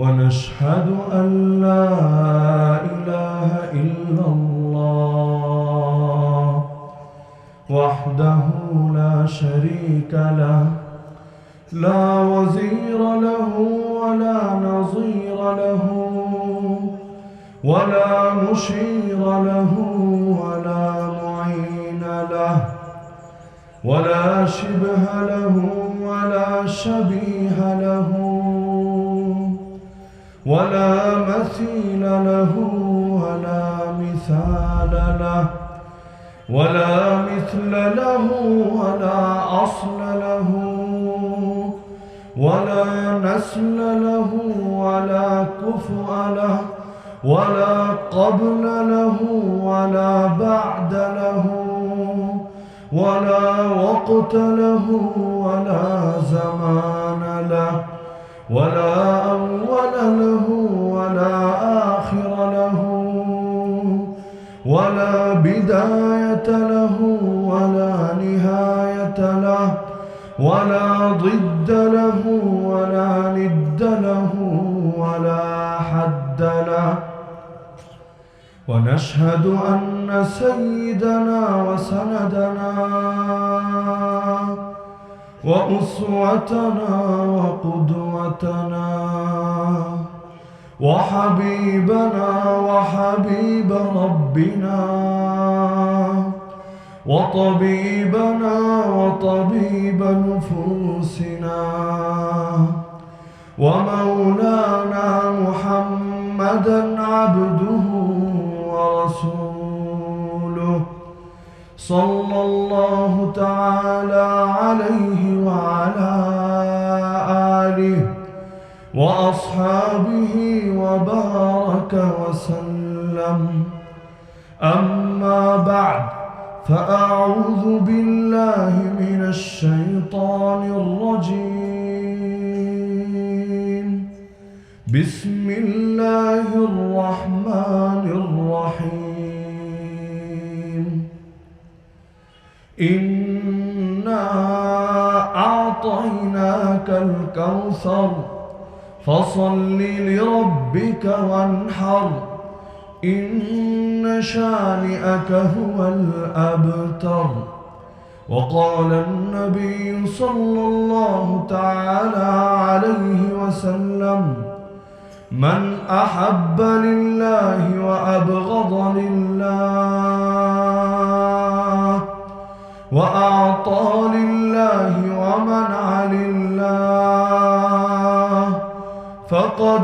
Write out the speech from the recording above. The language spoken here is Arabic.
ونشهد أن لا إله إلا الله وحده لا شريك له، لا وزير له ولا نظير له، ولا مشير له ولا معين له، ولا شبه له ولا شبيه له، ولا مثيل له ولا مثال له، ولا مثل له ولا أصل له، ولا نسل له ولا كفء له، ولا قبل له ولا بعد له، ولا وقت له ولا زمان له، ولا أول له ولا آخر له، ولا بداية له ولا نهاية له، ولا ضد له ولا ند له ولا حد له. ونشهد أن سيدنا وسندنا وأسوتنا وقدوتنا وحبيبنا وحبيب ربنا وطبيبنا وطبيب نفوسنا ومولانا محمدا عبده ورسوله، صلى الله تعالى عليه وعلى آله وأصحابه وبارك وسلم. أما بعد، فأعوذ بالله من الشيطان الرجيم. بسم الله الرحمن الرحيم. إنا أعطيناك الكوثر فصل لربك وانحر، إن شانئك هو الأبتر. وقال النبي صلى الله تعالى عليه وسلم: من أحب لله وأبغض لله وأعطى لله ومنع لله فقد